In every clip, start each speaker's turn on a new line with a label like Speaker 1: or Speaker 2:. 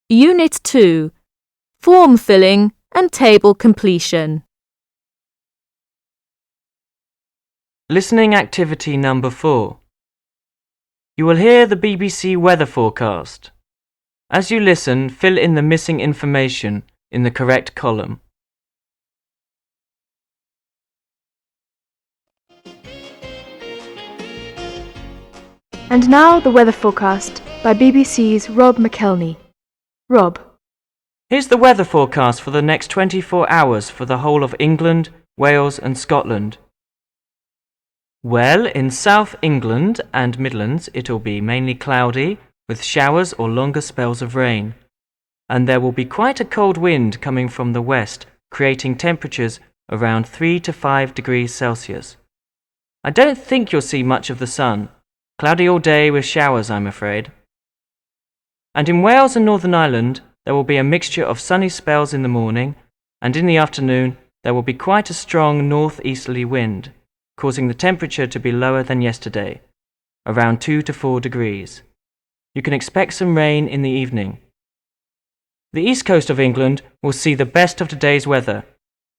Speaker 1: Unit 2, Form Filling and Table Completion.
Speaker 2: Listening activity number 4. You will hear the BBC weather forecast. As you listen, fill in the missing information in the correct column.
Speaker 3: And now the weather forecast by BBC's Rob McElhenney. Rob.
Speaker 2: Here's the weather forecast for the next 24 hours for the whole of England, Wales and Scotland. Well, in South England and Midlands it'll be mainly cloudy with showers or longer spells of rain. And there will be quite a cold wind coming from the west, creating temperatures around 3 to 5 degrees Celsius. I don't think you'll see much of the sun. Cloudy all day with showers, I'm afraid. And in Wales and Northern Ireland, there will be a mixture of sunny spells in the morning, and in the afternoon there will be quite a strong northeasterly wind, causing the temperature to be lower than yesterday, around 2 to 4 degrees. You can expect some rain in the evening. The east coast of England will see the best of today's weather.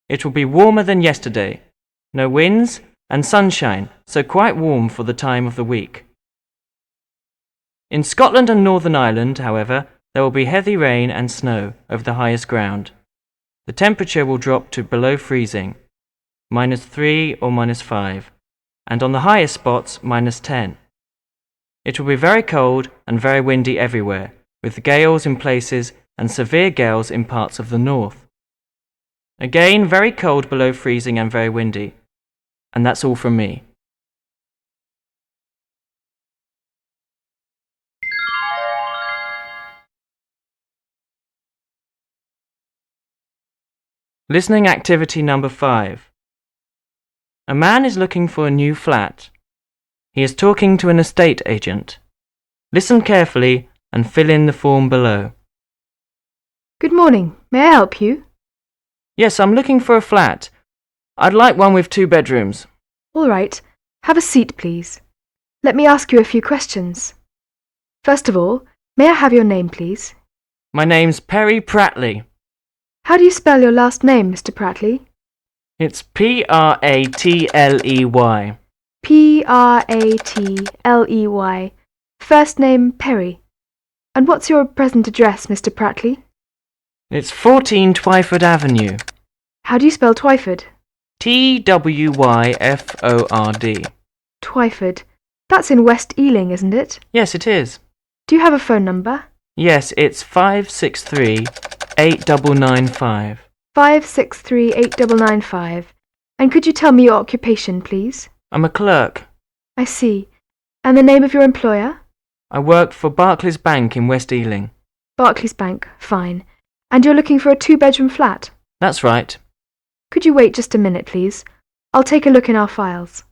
Speaker 2: It will be warmer than yesterday, no winds and sunshine, so quite warm for the time of the week. In Scotland and Northern Ireland, however, there will be heavy rain and snow over the highest ground. The temperature will drop to below freezing, -3 or -5, and on the highest spots, -10. It will be very cold and very windy everywhere, with gales in places and severe gales in parts of the north. Again, very cold below freezing and very windy. And that's all from me. Listening activity number 5. A man is looking for a new flat. He is talking to an estate agent. Listen carefully and fill in the form below.
Speaker 3: Good morning. May I help you?
Speaker 2: Yes, I'm looking for a flat. I'd like one with 2 bedrooms.
Speaker 3: All right. Have a seat, please. Let me ask you a few questions. First of all, may I have your name, please?
Speaker 2: My name's Perry Pratley.
Speaker 3: How do you spell your last name, Mr. Pratley?
Speaker 2: It's Pratley.
Speaker 3: Pratley. First name, Perry. And what's your present address, Mr. Pratley?
Speaker 2: It's 14 Twyford Avenue.
Speaker 3: How do you spell Twyford?
Speaker 2: Twyford.
Speaker 3: Twyford. That's in West Ealing, isn't it?
Speaker 2: Yes, it is.
Speaker 3: Do you have a phone number?
Speaker 2: Yes, it's 563-8995.
Speaker 3: 563-8995. And could you tell me your occupation, please?
Speaker 2: I'm a clerk.
Speaker 3: I see. And the name of your employer?
Speaker 2: I work for Barclays Bank in West Ealing.
Speaker 3: Barclays Bank, fine. And you're looking for a 2-bedroom flat?
Speaker 2: That's right.
Speaker 3: Could you wait just a minute, please? I'll take a look in our files.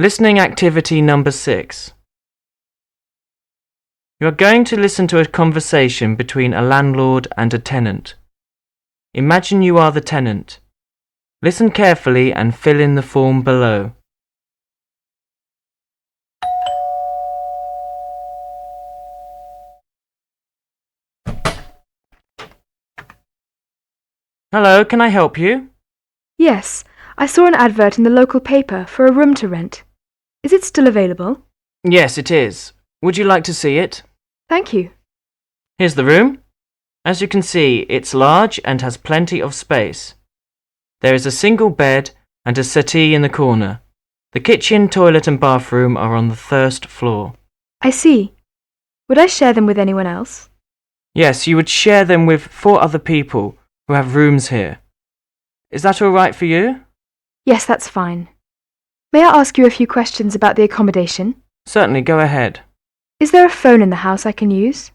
Speaker 2: Listening activity number 6. You are going to listen to a conversation between a landlord and a tenant. Imagine you are the tenant. Listen carefully and fill in the form below. Hello, can I help you?
Speaker 3: Yes, I saw an advert in the local paper for a room to rent. Is it still available?
Speaker 2: Yes, it is. Would you like to see it?
Speaker 3: Thank you.
Speaker 2: Here's the room. As you can see, it's large and has plenty of space. There is a single bed and a settee in the corner. The kitchen, toilet and bathroom are on the 1st floor.
Speaker 3: I see. Would I share them with anyone else?
Speaker 2: Yes, you would share them with 4 other people who have rooms here. Is that all right for you?
Speaker 3: Yes, that's fine. May I ask you a few questions about the accommodation?
Speaker 2: Certainly, go ahead.
Speaker 3: Is there a phone in the house I can use?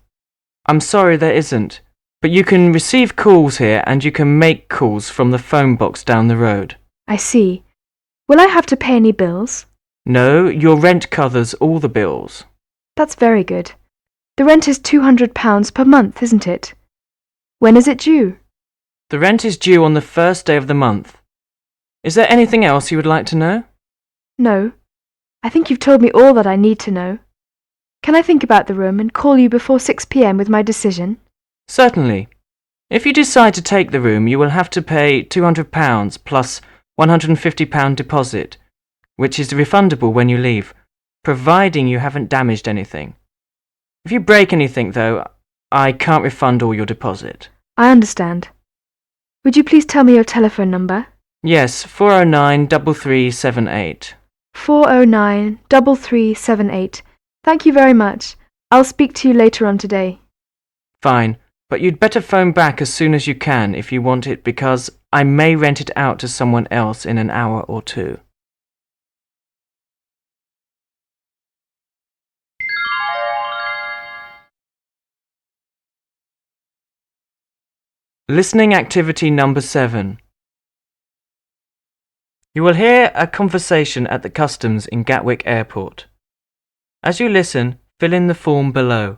Speaker 2: I'm sorry there isn't, but you can receive calls here and you can make calls from the phone box down the road.
Speaker 3: I see. Will I have to pay any bills?
Speaker 2: No, your rent covers all the bills.
Speaker 3: That's very good. The rent is £200 per month, isn't it? When is it due?
Speaker 2: The rent is due on the first day of the month. Is there anything else you would like to know?
Speaker 3: No. I think you've told me all that I need to know. Can I think about the room and call you before 6 p.m. with my decision?
Speaker 2: Certainly. If you decide to take the room, you will have to pay £200 plus £150 deposit, which is refundable when you leave, providing you haven't damaged anything. If you break anything, though, I can't refund all your deposit.
Speaker 3: I understand. Would you please tell me your telephone number?
Speaker 2: Yes, 409 3378.
Speaker 3: 409 3378. Thank you very much. I'll speak to you later on today.
Speaker 2: Fine, but you'd better phone back as soon as you can if you want it, because I may rent it out to someone else in an hour or two. Listening activity number 7. You will hear a conversation at the customs in Gatwick Airport. As you listen, fill in the form below.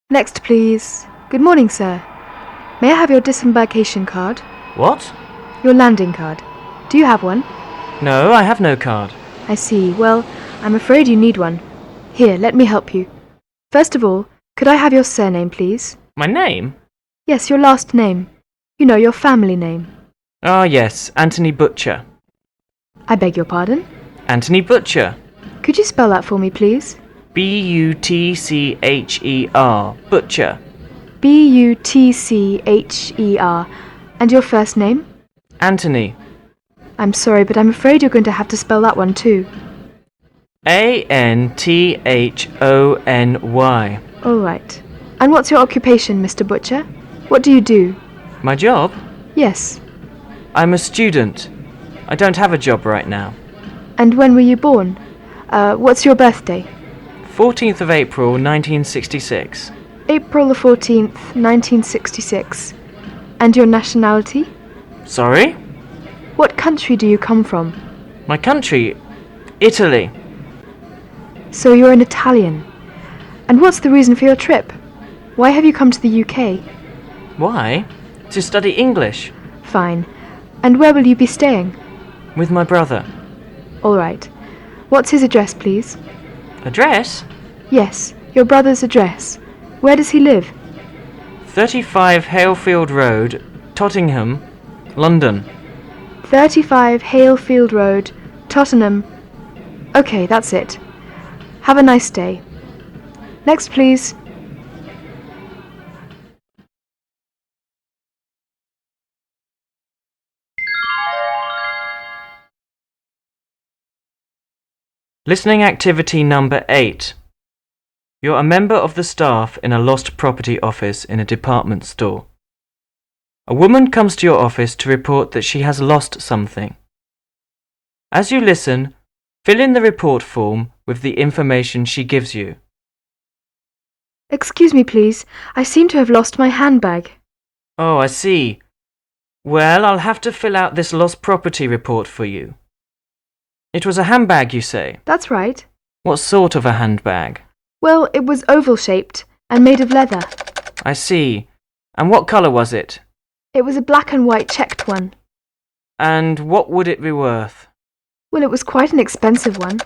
Speaker 3: Next, please. Good morning, sir. May I have your disembarkation card?
Speaker 2: What?
Speaker 3: Your landing card. Do you have one?
Speaker 2: No, I have no card.
Speaker 3: I see. Well, I'm afraid you need one. Here, let me help you. First of all, could I have your surname, please?
Speaker 2: My name?
Speaker 3: Yes, your last name. You know, your family name.
Speaker 2: Ah, yes, Anthony Butcher.
Speaker 3: I beg your pardon?
Speaker 2: Anthony Butcher.
Speaker 3: Could you spell that for me, please?
Speaker 2: Butcher. Butcher.
Speaker 3: Butcher. And your first name?
Speaker 2: Anthony.
Speaker 3: I'm sorry, but I'm afraid you're going to have to spell that one too.
Speaker 2: Anthony.
Speaker 3: All right. And what's your occupation, Mr. Butcher? What do you do?
Speaker 2: My job?
Speaker 3: Yes.
Speaker 2: I'm a student. I don't have a job right now.
Speaker 3: And when were you born? What's your birthday?
Speaker 2: 14th of April, 1966.
Speaker 3: April the 14th, 1966. And your nationality?
Speaker 2: Sorry?
Speaker 3: What country do you come from?
Speaker 2: My country? Italy.
Speaker 3: So you're an Italian. And what's the reason for your trip? Why have you come to the UK?
Speaker 2: Why? To study English.
Speaker 3: Fine. And where will you be staying?
Speaker 2: With my brother.
Speaker 3: All right. What's his address, please?
Speaker 2: Address?
Speaker 3: Yes, your brother's address. Where does he live?
Speaker 2: 35 Halefield Road, Tottenham, London.
Speaker 3: 35 Halefield Road, Tottenham. Okay, that's it. Have a nice day. Next, please.
Speaker 2: Listening activity number 8. You're a member of the staff in a lost property office in a department store. A woman comes to your office to report that she has lost something. As you listen, fill in the report form with the information she gives you.
Speaker 3: Excuse me, please. I seem to have lost my handbag.
Speaker 2: Oh, I see. Well, I'll have to fill out this lost property report for you. It was a handbag, you say?
Speaker 3: That's right.
Speaker 2: What sort of a handbag?
Speaker 3: Well, it was oval-shaped and made of leather.
Speaker 2: I see. And what colour was it?
Speaker 3: It was a black and white checked one.
Speaker 2: And what would it be worth?
Speaker 3: Well, it was quite an expensive one.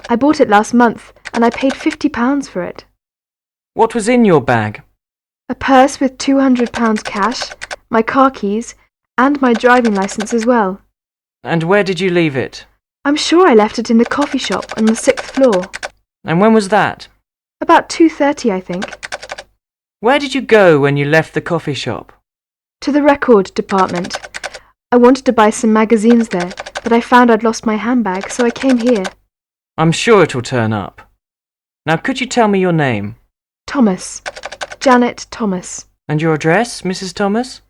Speaker 3: I bought it last month and I paid £50 for it.
Speaker 2: What was in your bag?
Speaker 3: A purse with £200 cash, my car keys, and my driving licence as well.
Speaker 2: And where did you leave it?
Speaker 3: I'm sure I left it in the coffee shop on the 6th floor.
Speaker 2: And when was that?
Speaker 3: About 2:30, I think.
Speaker 2: Where did you go when you left the coffee shop?
Speaker 3: To the record department. I wanted to buy some magazines there, but I found I'd lost my handbag, so I came here.
Speaker 2: I'm sure it'll turn up. Now could you tell me your name?
Speaker 3: Thomas. Janet Thomas.
Speaker 2: And your address, Mrs. Thomas?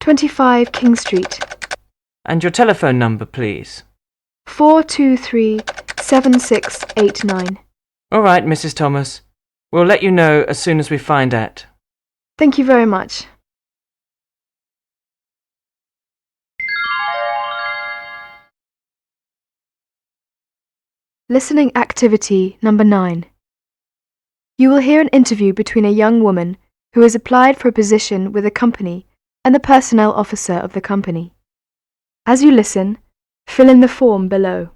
Speaker 3: 25 King Street.
Speaker 2: And your telephone number, please?
Speaker 3: 423-7689.
Speaker 2: All right, Mrs. Thomas. We'll let you know as soon as we find out.
Speaker 3: Thank you very much. Listening activity number 9. You will hear an interview between a young woman who has applied for a position with a company and the personnel officer of the company. As you listen, fill in the form below.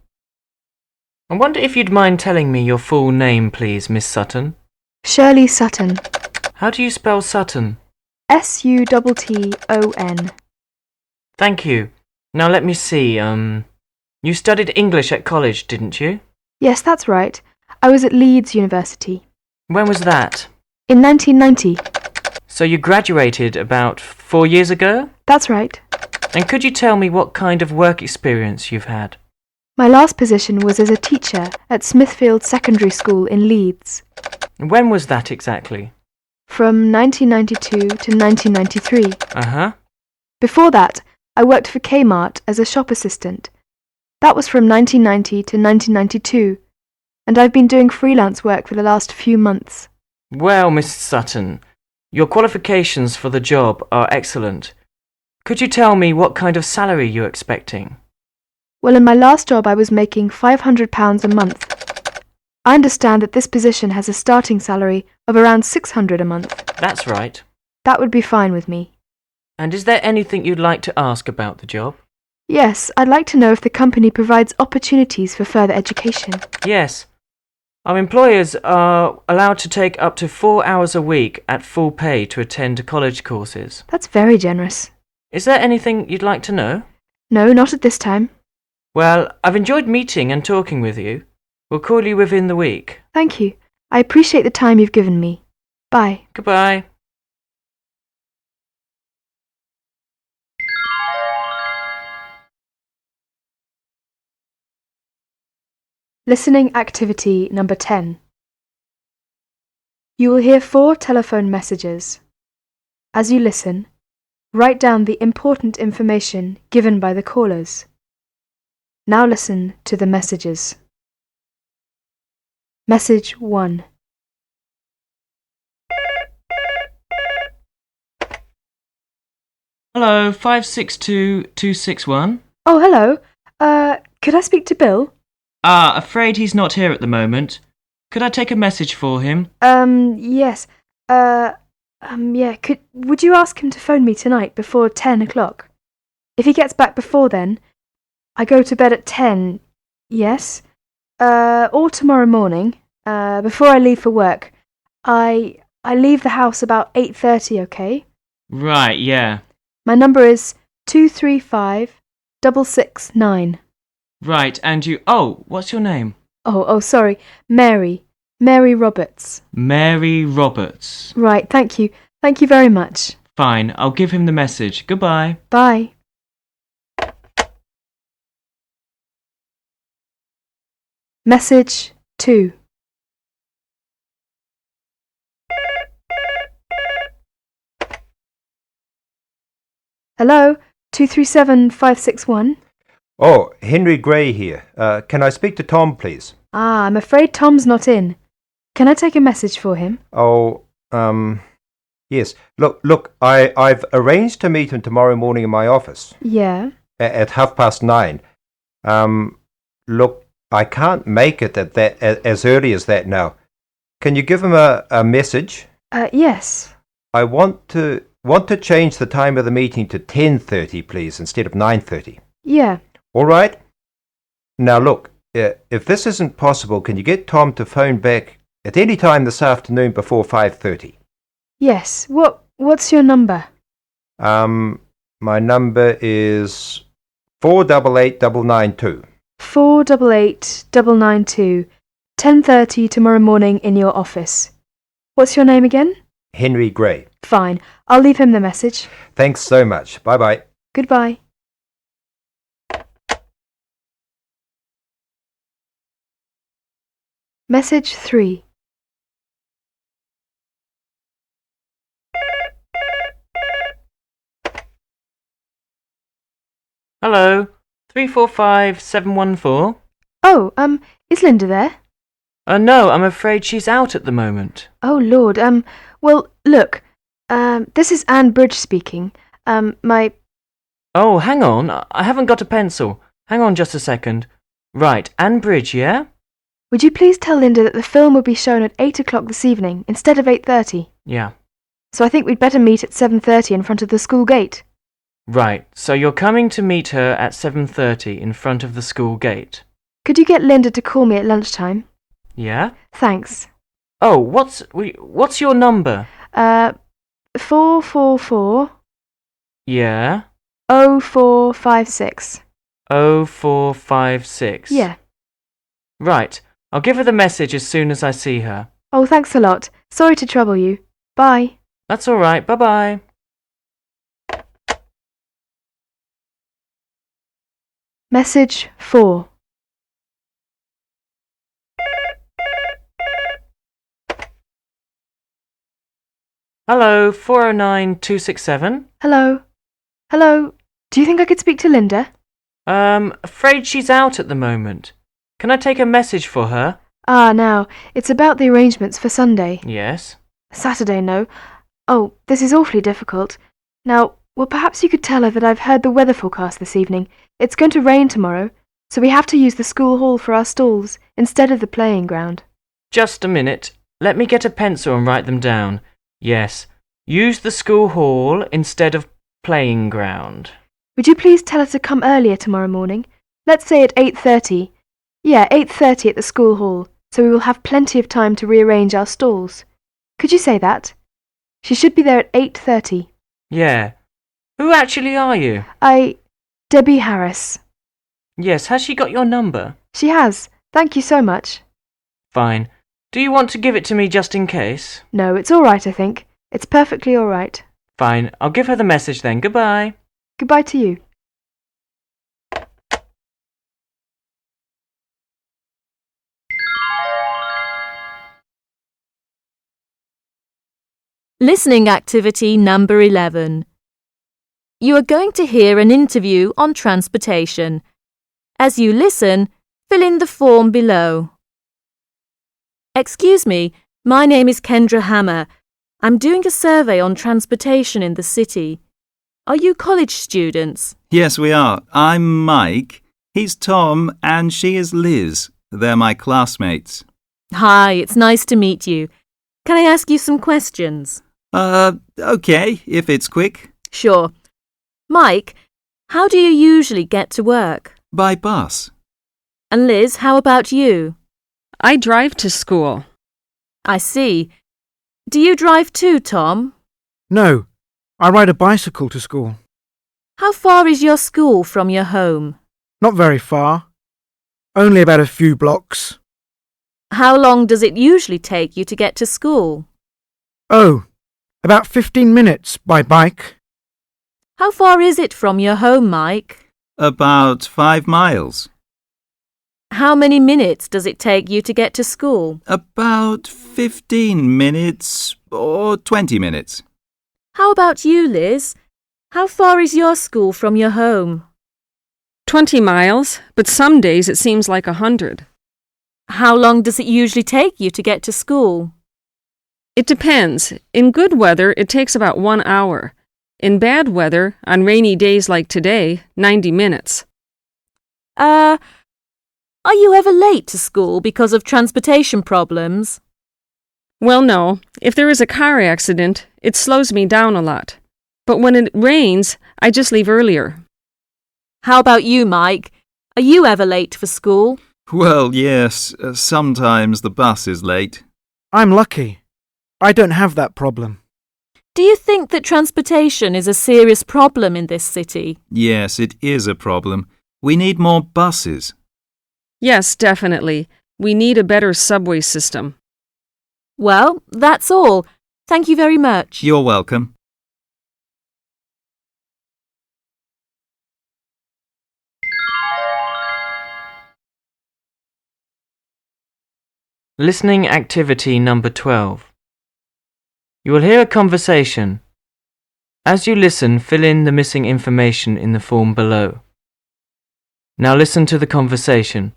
Speaker 2: I wonder if you'd mind telling me your full name, please, Miss Sutton.
Speaker 3: Shirley Sutton.
Speaker 2: How do you spell Sutton?
Speaker 3: Sutton.
Speaker 2: Thank you. Now let me see, you studied English at college, didn't you?
Speaker 3: Yes, that's right. I was at Leeds University.
Speaker 2: When was that?
Speaker 3: In 1990.
Speaker 2: So you graduated about 4 years ago?
Speaker 3: That's right.
Speaker 2: And could you tell me what kind of work experience you've had?
Speaker 3: My last position was as a teacher at Smithfield Secondary School in Leeds.
Speaker 2: When was that exactly?
Speaker 3: From 1992 to 1993.
Speaker 2: Uh-huh.
Speaker 3: Before that, I worked for Kmart as a shop assistant. That was from 1990 to 1992, and I've been doing freelance work for the last few months.
Speaker 2: Well, Miss Sutton, your qualifications for the job are excellent. Could you tell me what kind of salary you're expecting?
Speaker 3: Well, in my last job I was making £500 a month. I understand that this position has a starting salary of around £600 a month.
Speaker 2: That's right.
Speaker 3: That would be fine with me.
Speaker 2: And is there anything you'd like to ask about the job?
Speaker 3: Yes, I'd like to know if the company provides opportunities for further education.
Speaker 2: Yes. Our employers are allowed to take up to 4 hours a week at full pay to attend college courses.
Speaker 3: That's very generous.
Speaker 2: Is there anything you'd like to know?
Speaker 3: No, not at this time.
Speaker 2: Well, I've enjoyed meeting and talking with you. We'll call you within the week.
Speaker 3: Thank you. I appreciate the time you've given me. Bye.
Speaker 2: Goodbye.
Speaker 3: Listening activity number 10. You will hear 4 telephone messages. As you listen, write down the important information given by the callers. Now listen to the messages. Message 1.
Speaker 2: Hello, 562-261.
Speaker 3: Oh, hello. Could I speak to Bill?
Speaker 2: Afraid he's not here at the moment. Could I take a message for him?
Speaker 3: Yes. Would you ask him to phone me tonight before 10 o'clock? If he gets back before then, I go to bed at 10, yes? Or tomorrow morning, before I leave for work. I leave the house about 8:30, okay?
Speaker 2: Right, yeah.
Speaker 3: My number is 235-669.
Speaker 2: Right, and you... what's your name?
Speaker 3: Sorry. Mary. Mary Roberts.
Speaker 2: Mary Roberts.
Speaker 3: Right, thank you. Thank you very much.
Speaker 2: Fine, I'll give him the message. Goodbye.
Speaker 3: Bye. Message 2. Hello, 237-561.
Speaker 4: Oh, Henry Gray here. Can I speak to Tom, please?
Speaker 3: I'm afraid Tom's not in. Can I take a message for him?
Speaker 4: Yes. Look, I've arranged to meet him tomorrow morning in my office.
Speaker 3: Yeah?
Speaker 4: At 9:30. Look, I can't make it at that as early as that now. Can you give him a message?
Speaker 3: Yes.
Speaker 4: I want to change the time of the meeting to 10:30, please, instead of 9:30.
Speaker 3: Yeah.
Speaker 4: All right? Now look, if this isn't possible, can you get Tom to phone back at any time this afternoon before 5:30?
Speaker 3: Yes. What's your number?
Speaker 4: My number is 488992.
Speaker 3: 488992. 10:30 tomorrow morning in your office. What's your name again?
Speaker 4: Henry Gray.
Speaker 3: Fine. I'll leave him the message.
Speaker 4: Thanks so much. Bye-bye.
Speaker 3: Goodbye. Message 3.
Speaker 2: Hello, 345-714.
Speaker 3: Oh, is Linda there?
Speaker 2: No, I'm afraid she's out at the moment.
Speaker 3: Oh, Lord. Well, look. This is Anne Bridge speaking.
Speaker 2: Oh, hang on. I haven't got a pencil. Hang on just a second. Right, Anne Bridge, yeah?
Speaker 3: Would you please tell Linda that the film will be shown at 8 o'clock this evening instead of 8:30?
Speaker 2: Yeah.
Speaker 3: so I think we'd better meet at 7:30 in front of the school gate.
Speaker 2: Right, so you're coming to meet her at 7:30 in front of the school gate.
Speaker 3: Could you get Linda to call me at lunchtime?
Speaker 2: Yeah?
Speaker 3: Thanks.
Speaker 2: Oh, what's your number?
Speaker 3: 444
Speaker 2: Yeah?
Speaker 3: 0456.
Speaker 2: 0456.
Speaker 3: Yeah.
Speaker 2: Right, I'll give her the message as soon as I see her.
Speaker 3: Oh, thanks a lot. Sorry to trouble you. Bye.
Speaker 2: That's all right, bye-bye.
Speaker 3: Message 4.
Speaker 2: Hello, 409267.
Speaker 3: Hello. Hello. Do you think I could speak to Linda?
Speaker 2: Afraid she's out at the moment. Can I take a message for her?
Speaker 3: Now, it's about the arrangements for Sunday.
Speaker 2: Yes.
Speaker 3: Saturday, no. Oh, this is awfully difficult. Now, well, perhaps you could tell her that I've heard the weather forecast this evening. It's going to rain tomorrow, so we have to use the school hall for our stalls instead of the playing ground.
Speaker 2: Just a minute. Let me get a pencil and write them down. Yes. Use the school hall instead of playing ground.
Speaker 3: Would you please tell her to come earlier tomorrow morning? Let's say at 8:30. Yeah, 8:30 at the school hall, so we will have plenty of time to rearrange our stalls. Could you say that? She should be there at 8:30.
Speaker 2: Yeah. Who actually are you?
Speaker 3: Debbie Harris.
Speaker 2: Yes, has she got your number?
Speaker 3: She has. Thank you so much.
Speaker 2: Fine. Do you want to give it to me just in case?
Speaker 3: No, it's all right, I think. It's perfectly all right.
Speaker 2: Fine. I'll give her the message then. Goodbye.
Speaker 3: Goodbye to you.
Speaker 1: Listening activity number 11. You are going to hear an interview on transportation. As you listen, fill in the form below. Excuse me, my name is Kendra Hammer. I'm doing a survey on transportation in the city. Are you college students?
Speaker 5: Yes, we are. I'm Mike. He's Tom and she is Liz. They're my classmates.
Speaker 1: Hi, it's nice to meet you. Can I ask you some questions?
Speaker 5: Okay, if it's quick.
Speaker 1: Sure. Mike, how do you usually get to work?
Speaker 5: By bus.
Speaker 1: And Liz, how about you?
Speaker 6: I drive to school.
Speaker 1: I see. Do you drive too, Tom?
Speaker 7: No, I ride a bicycle to school.
Speaker 1: How far is your school from your home?
Speaker 7: Not very far. Only about a few blocks.
Speaker 1: How long does it usually take you to get to school?
Speaker 7: Oh, about 15 minutes by bike.
Speaker 1: How far is it from your home, Mike?
Speaker 5: About 5 miles.
Speaker 1: How many minutes does it take you to get to school?
Speaker 5: About 15 minutes or 20 minutes.
Speaker 1: How about you, Liz? How far is your school from your home?
Speaker 6: 20 miles, but some days it seems like 100.
Speaker 1: How long does it usually take you to get to school?
Speaker 6: It depends. In good weather, it takes about 1 hour. In bad weather, on rainy days like today, 90 minutes.
Speaker 1: Are you ever late to school because of transportation problems?
Speaker 6: Well, no. If there is a car accident, it slows me down a lot. But when it rains, I just leave earlier.
Speaker 1: How about you, Mike? Are you ever late for school?
Speaker 5: Well, yes, sometimes the bus is late.
Speaker 7: I'm lucky. I don't have that problem.
Speaker 1: Do you think that transportation is a serious problem in this city?
Speaker 5: Yes, it is a problem. We need more buses.
Speaker 6: Yes, definitely. We need a better subway system.
Speaker 1: Well, that's all. Thank you very much.
Speaker 5: You're welcome.
Speaker 2: Listening activity number 12. You will hear a conversation. As you listen, fill in the missing information in the form below. Now listen to the conversation.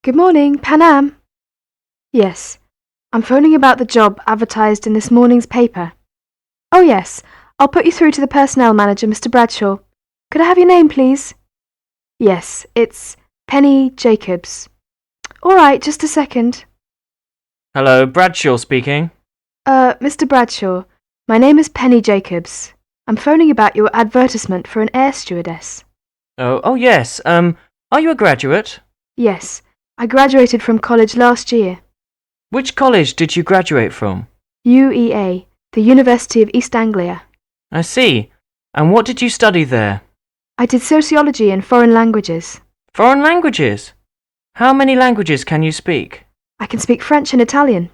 Speaker 3: Good morning, Pan Am. Yes, I'm phoning about the job advertised in this morning's paper. Oh yes, I'll put you through to the personnel manager, Mr. Bradshaw. Could I have your name, please? Yes, it's Penny Jacobs. All right, just a second.
Speaker 2: Hello, Bradshaw speaking.
Speaker 3: Mr. Bradshaw, my name is Penny Jacobs. I'm phoning about your advertisement for an air stewardess.
Speaker 2: Oh yes. Are you a graduate?
Speaker 3: Yes, I graduated from college last year.
Speaker 2: Which college did you graduate from?
Speaker 3: UEA, the University of East Anglia.
Speaker 2: I see. And what did you study there?
Speaker 3: I did sociology and foreign languages.
Speaker 2: Foreign languages? How many languages can you speak?
Speaker 3: I can speak French and Italian.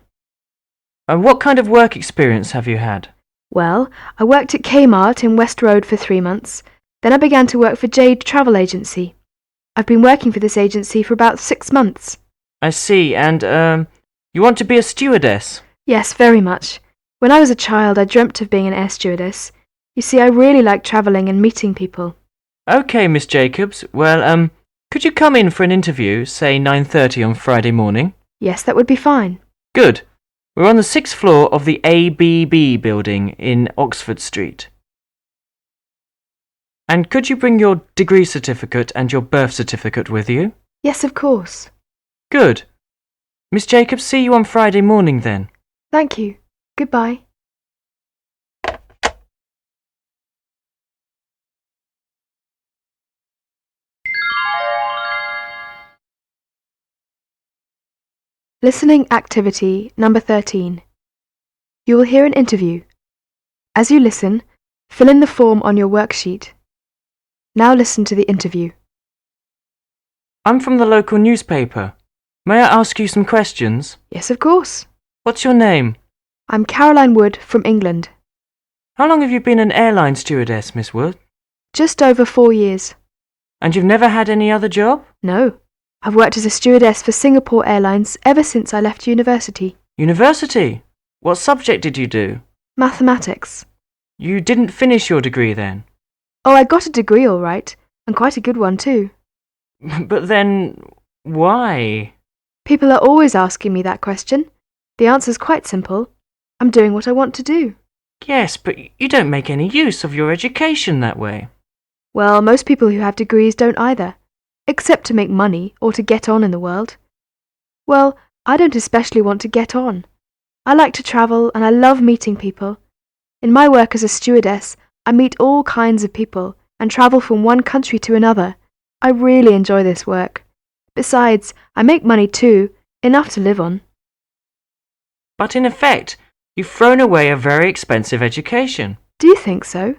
Speaker 2: And what kind of work experience have you had?
Speaker 3: Well, I worked at Kmart in West Road for 3 months. Then I began to work for Jade Travel Agency. I've been working for this agency for about 6 months.
Speaker 2: I see. And, you want to be a stewardess?
Speaker 3: Yes, very much. When I was a child, I dreamt of being an air stewardess. You see, I really like travelling and meeting people.
Speaker 2: Okay, Miss Jacobs. Well, could you come in for an interview, say 9:30 on Friday morning?
Speaker 3: Yes, that would be fine.
Speaker 2: Good. We're on the 6th floor of the ABB building in Oxford Street. And could you bring your degree certificate and your birth certificate with you?
Speaker 3: Yes, of course.
Speaker 2: Good. Miss Jacobs, see you on Friday morning then.
Speaker 3: Thank you. Goodbye. Listening activity number 13. You will hear an interview. As you listen, fill in the form on your worksheet. Now listen to the interview.
Speaker 2: I'm from the local newspaper. May I ask you some questions?
Speaker 3: Yes, of course.
Speaker 2: What's your name?
Speaker 3: I'm Caroline Wood from England.
Speaker 2: How long have you been an airline stewardess, Miss Wood?
Speaker 3: Just over 4 years.
Speaker 2: And you've never had any other job?
Speaker 3: No. I've worked as a stewardess for Singapore Airlines ever since I left university.
Speaker 2: University? What subject did you do?
Speaker 3: Mathematics.
Speaker 2: You didn't finish your degree then?
Speaker 3: Oh, I got a degree all right, and quite a good one too.
Speaker 2: But then, why?
Speaker 3: People are always asking me that question. The answer's quite simple. I'm doing what I want to do.
Speaker 2: Yes, but you don't make any use of your education that way.
Speaker 3: Well, most people who have degrees don't either, except to make money or to get on in the world. Well, I don't especially want to get on. I like to travel and I love meeting people. In my work as a stewardess, I meet all kinds of people and travel from one country to another. I really enjoy this work. Besides, I make money too, enough to live on.
Speaker 2: But in effect, you've thrown away a very expensive education.
Speaker 3: Do you think so?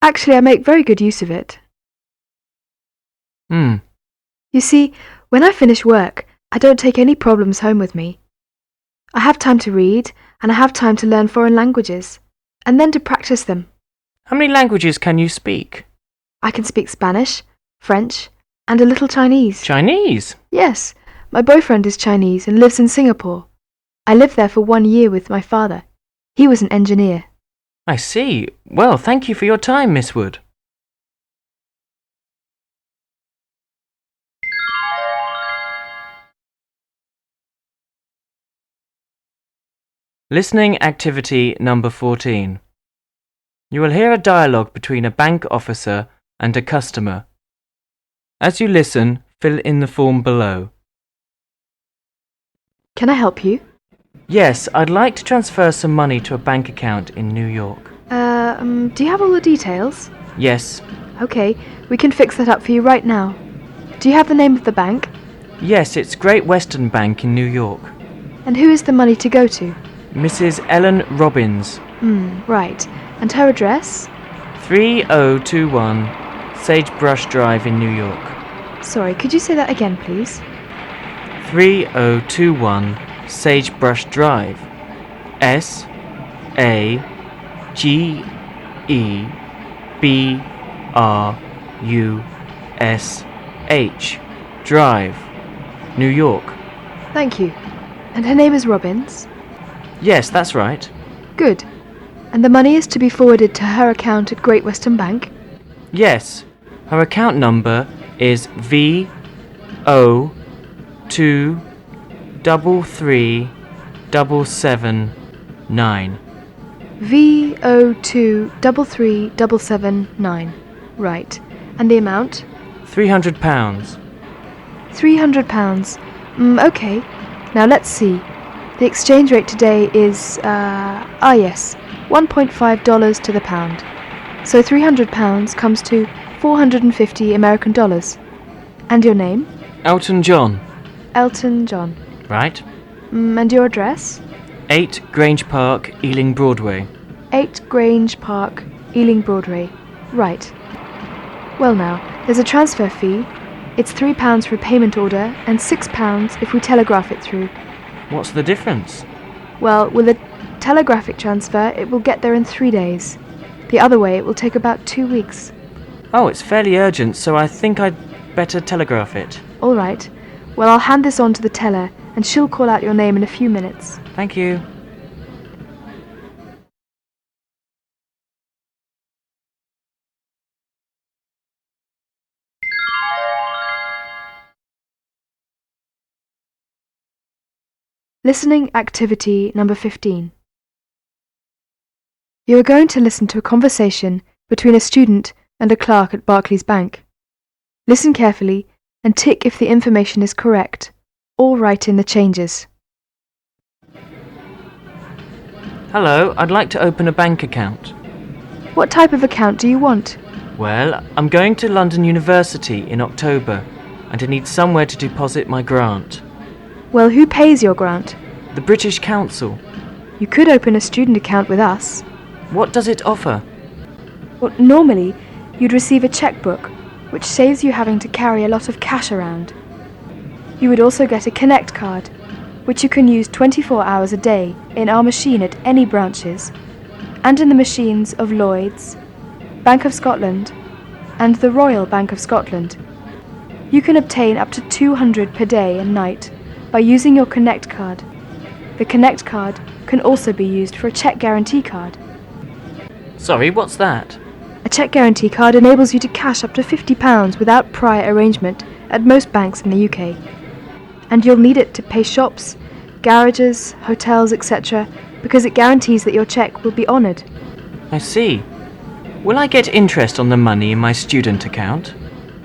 Speaker 3: Actually, I make very good use of it. You see, when I finish work, I don't take any problems home with me. I have time to read, and I have time to learn foreign languages, and then to practice them.
Speaker 2: How many languages can you speak?
Speaker 3: I can speak Spanish, French, and a little Chinese.
Speaker 2: Chinese?
Speaker 3: Yes, my boyfriend is Chinese and lives in Singapore. I lived there for 1 year with my father. He was an engineer.
Speaker 2: I see. Well, thank you for your time, Miss Wood. Listening activity number 14. You will hear a dialogue between a bank officer and a customer. As you listen, fill in the form below.
Speaker 3: Can I help you?
Speaker 2: Yes, I'd like to transfer some money to a bank account in New York.
Speaker 3: Do you have all the details?
Speaker 2: Yes.
Speaker 3: Okay, we can fix that up for you right now. Do you have the name of the bank?
Speaker 2: Yes, it's Great Western Bank in New York.
Speaker 3: And who is the money to go to?
Speaker 2: Mrs. Ellen Robbins.
Speaker 3: Right. And her address?
Speaker 2: 3021 Sagebrush Drive in New York.
Speaker 3: Sorry, could you say that again, please?
Speaker 2: 3021 Sagebrush Drive. SAGEBRUSH Drive, New York.
Speaker 3: Thank you. And her name is Robbins?
Speaker 2: Yes, that's right.
Speaker 3: Good. And the money is to be forwarded to her account at Great Western Bank?
Speaker 2: Yes. Her account number is VO2337779.
Speaker 3: VO2337779. Right. And the amount?
Speaker 2: £300.
Speaker 3: £300. Okay. Now let's see. The exchange rate today is, yes, $1.5 to the pound. So £300 comes to 450 American dollars. And your name?
Speaker 2: Elton John.
Speaker 3: Elton John.
Speaker 2: Right.
Speaker 3: And your address?
Speaker 2: 8 Grange Park, Ealing Broadway.
Speaker 3: 8 Grange Park, Ealing Broadway. Right. Well now, there's a transfer fee. It's £3 for a payment order and £6 if we telegraph it through.
Speaker 2: What's the difference?
Speaker 3: Well, with a telegraphic transfer, it will get there in 3 days. The other way, it will take about 2 weeks.
Speaker 2: Oh, it's fairly urgent, so I think I'd better telegraph it.
Speaker 3: All right. Well, I'll hand this on to the teller, and she'll call out your name in a few minutes.
Speaker 2: Thank you.
Speaker 3: Listening activity number 15. You are going to listen to a conversation between a student and a clerk at Barclays Bank. Listen carefully and tick if the information is correct, or write in the changes.
Speaker 2: Hello, I'd like to open a bank account.
Speaker 3: What type of account do you want?
Speaker 2: Well, I'm going to London University in October, and I need somewhere to deposit my grant.
Speaker 3: Well, who pays your grant?
Speaker 2: The British Council.
Speaker 3: You could open a student account with us.
Speaker 2: What does it offer?
Speaker 3: Well, normally, you'd receive a checkbook, which saves you having to carry a lot of cash around. You would also get a Connect card, which you can use 24 hours a day in our machine at any branches, and in the machines of Lloyds, Bank of Scotland, and the Royal Bank of Scotland. You can obtain up to 200 per day and night by using your Connect card. The Connect card can also be used for a cheque guarantee card.
Speaker 2: Sorry, what's that?
Speaker 3: A cheque guarantee card enables you to cash up to £50 without prior arrangement at most banks in the UK. And you'll need it to pay shops, garages, hotels, etc., because it guarantees that your cheque will be honoured.
Speaker 2: I see. Will I get interest on the money in my student account?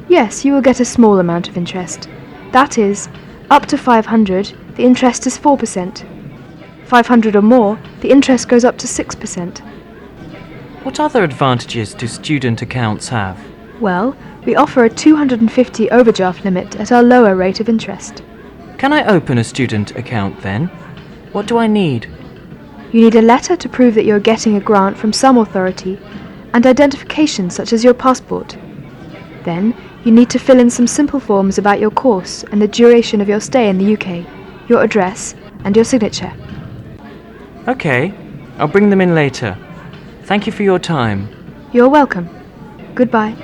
Speaker 3: Yes, you will get a small amount of interest. That is, up to 500, the interest is 4%. 500 or more, the interest goes up to 6%.
Speaker 2: What other advantages do student accounts have?
Speaker 3: Well, we offer a 250 overdraft limit at our lower rate of interest.
Speaker 2: Can I open a student account then? What do I need?
Speaker 3: You need a letter to prove that you're getting a grant from some authority and identification such as your passport. Then, you need to fill in some simple forms about your course and the duration of your stay in the UK, your address, and your signature.
Speaker 2: Okay, I'll bring them in later. Thank you for your time.
Speaker 3: You're welcome. Goodbye.